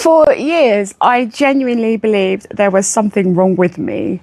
For years, I genuinely believed there was something wrong with me.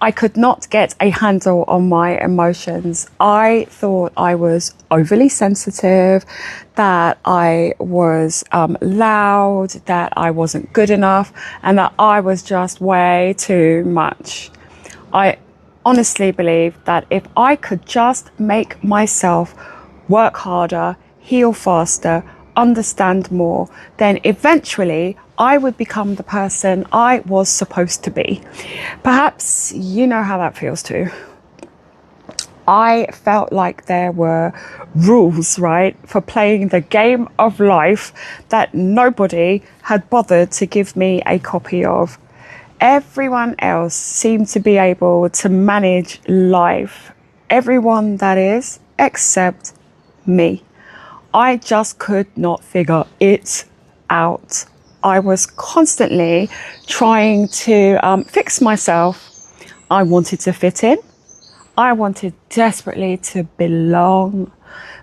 I could not get a handle on my emotions. I thought I was overly sensitive, that I was loud, that I wasn't good enough, and that I was just way too much. I honestly believed that if I could just make myself work harder, heal faster, understand more, then eventually I would become the person I was supposed to be. Perhaps you know how that feels too. I felt like there were rules, right, for playing the game of life that nobody had bothered to give me a copy of. Everyone else seemed to be able to manage life. Everyone, that is, except me. I just could not figure it out. I was constantly trying to fix myself. I wanted to fit in. I wanted desperately to belong.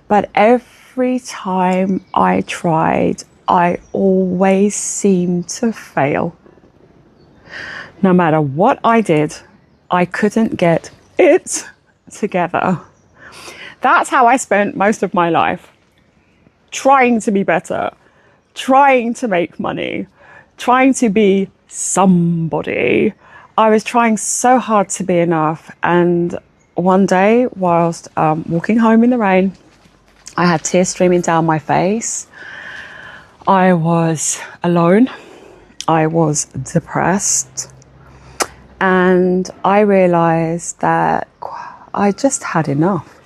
But every time I tried, I always seemed to fail. No matter what I did, I couldn't get it together. That's how I spent most of my life. Trying to be better, trying to make money, trying to be somebody. I was trying so hard to be enough. And one day, whilst walking home in the rain, I had tears streaming down my face. I was alone. I was depressed. And I realized that I just had enough.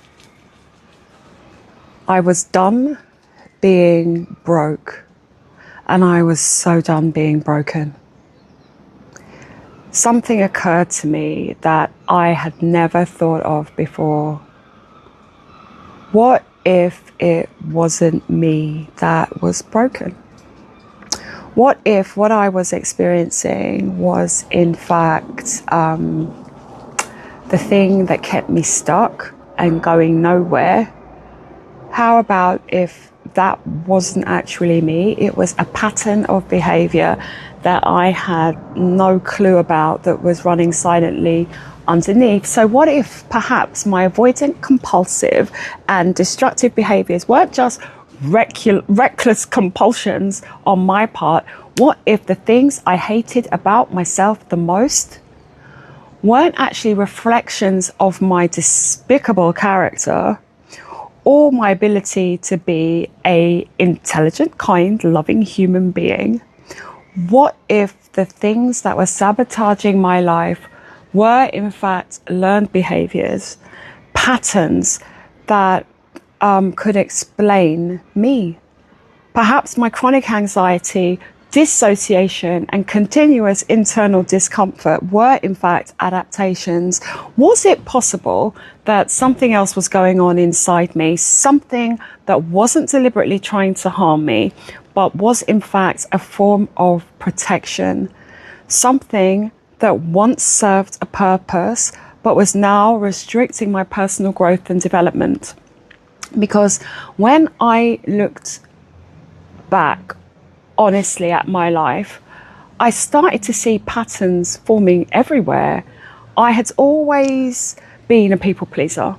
I was done being broke, and I was so done being broken. Something occurred to me that I had never thought of before. What if it wasn't me that was broken? What if what I was experiencing was in fact the thing that kept me stuck and going nowhere? How about if that wasn't actually me? It was a pattern of behavior that I had no clue about, that was running silently underneath. So what if perhaps my avoidant, compulsive and destructive behaviors weren't just reckless compulsions on my part? What if the things I hated about myself the most weren't actually reflections of my despicable character, or my ability to be an intelligent, kind, loving human being? What if the things that were sabotaging my life were in fact learned behaviors, patterns that could explain me? Perhaps my chronic anxiety, dissociation, and continuous internal discomfort were in fact adaptations. Was it possible that something else was going on inside me, something that wasn't deliberately trying to harm me, but was in fact a form of protection? Something that once served a purpose, but was now restricting my personal growth and development. Because when I looked back honestly at my life, I started to see patterns forming everywhere. I had always been a people pleaser.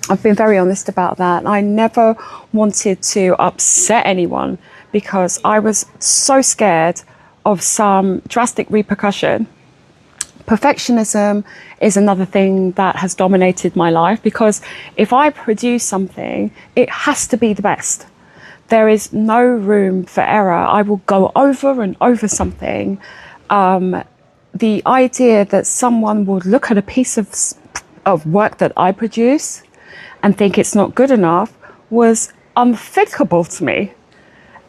I've been very honest about that. I never wanted to upset anyone because I was so scared of some drastic repercussion. Perfectionism is another thing that has dominated my life, because if I produce something, it has to be the best. There is no room for error. I will go over and over something. The idea that someone would look at a piece of work that I produce and think it's not good enough was unthinkable to me.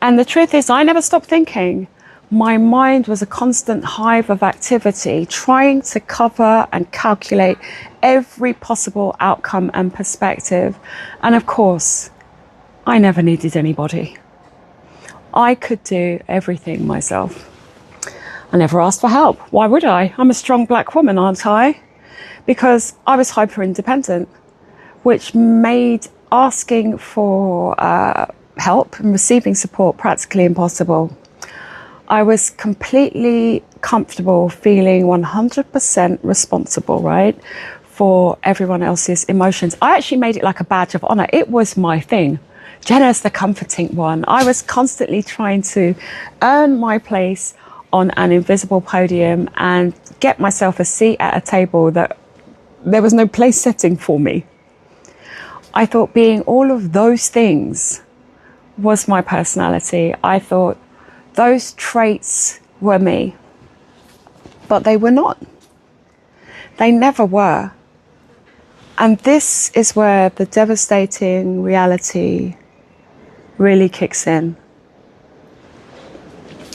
And the truth is, I never stopped thinking. My mind was a constant hive of activity, trying to cover and calculate every possible outcome and perspective. And of course, I never needed anybody. I could do everything myself. I never asked for help. Why would I? I'm a strong black woman, aren't I? Because I was hyper independent, which made asking for help and receiving support practically impossible. I was completely comfortable feeling 100% responsible, right, for everyone else's emotions. I actually made it like a badge of honor. It was my thing. Jenna's the comforting one. I was constantly trying to earn my place on an invisible podium and get myself a seat at a table that there was no place setting for me. I thought being all of those things was my personality. I thought those traits were me, but they were not. They never were. And this is where the devastating reality really kicks in.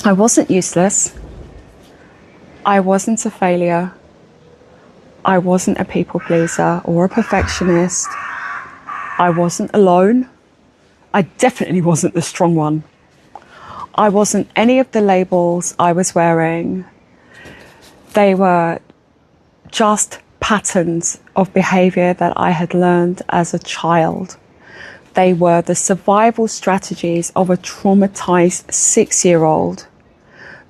I wasn't useless. I wasn't a failure. I wasn't a people pleaser or a perfectionist. I wasn't alone. I definitely wasn't the strong one. I wasn't any of the labels I was wearing. They were just patterns of behavior that I had learned as a child. They were the survival strategies of a traumatized 6-year-old.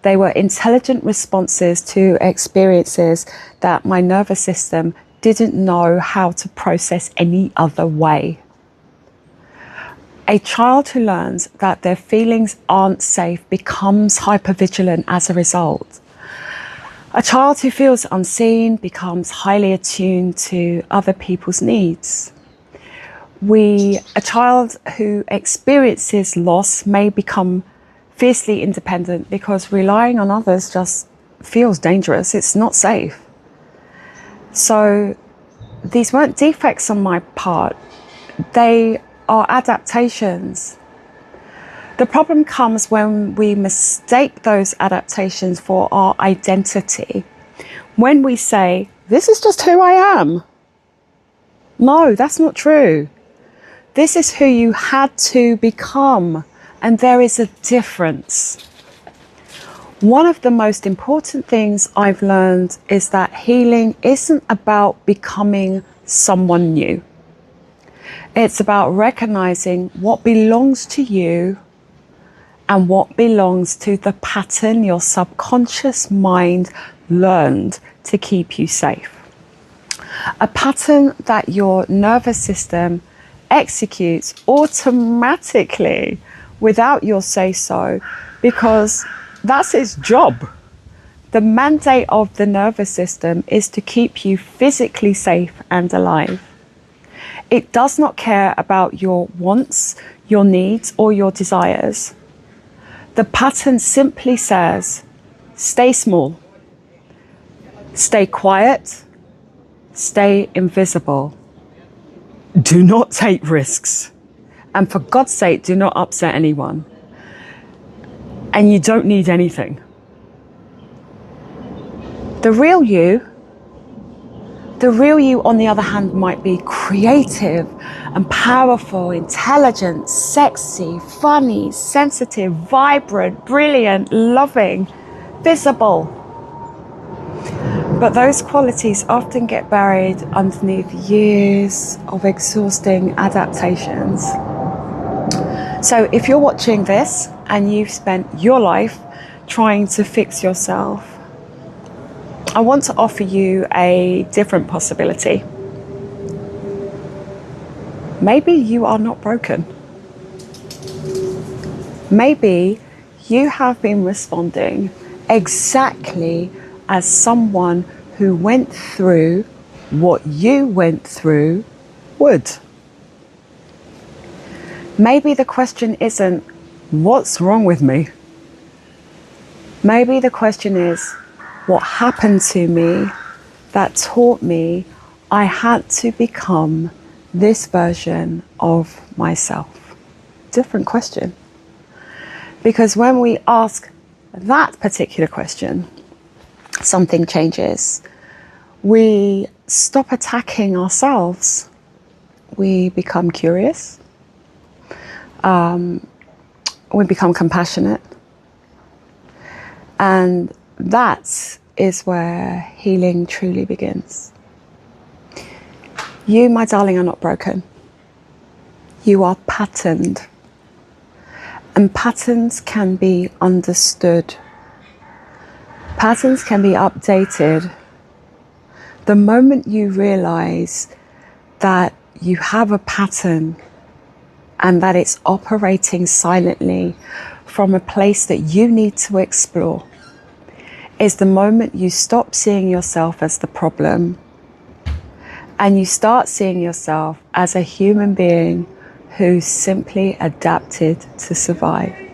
They were intelligent responses to experiences that my nervous system didn't know how to process any other way. A child who learns that their feelings aren't safe becomes hypervigilant as a result. A child who feels unseen becomes highly attuned to other people's needs. A child who experiences loss may become fiercely independent because relying on others just feels dangerous. It's not safe. So these weren't defects on my part. They are adaptations. The problem comes when we mistake those adaptations for our identity. When we say, this is just who I am. No, that's not true. This is who you had to become, and there is a difference. One of the most important things I've learned is that healing isn't about becoming someone new. It's about recognizing what belongs to you and what belongs to the pattern your subconscious mind learned to keep you safe. A pattern that your nervous system executes automatically without your say-so, because that's its job. The mandate of the nervous system is to keep you physically safe and alive. It does not care about your wants, your needs, or your desires. The pattern simply says, stay small, stay quiet, stay invisible. Do not take risks. And for God's sake, do not upset anyone. And you don't need anything. The real you, on the other hand, might be creative and powerful, intelligent, sexy, funny, sensitive, vibrant, brilliant, loving, visible. But those qualities often get buried underneath years of exhausting adaptations. So if you're watching this and you've spent your life trying to fix yourself, I want to offer you a different possibility. Maybe you are not broken. Maybe you have been responding exactly as someone who went through what you went through would. Maybe the question isn't, what's wrong with me? Maybe the question is, what happened to me that taught me I had to become this version of myself? Different question. Because when we ask that particular question, something changes. We stop attacking ourselves. We become curious. We become compassionate. And that is where healing truly begins. You, my darling, are not broken. You are patterned. And patterns can be understood Patterns can be updated the moment you realize that you have a pattern and that it's operating silently from a place that you need to explore. Is the moment you stop seeing yourself as the problem and you start seeing yourself as a human being who simply adapted to survive.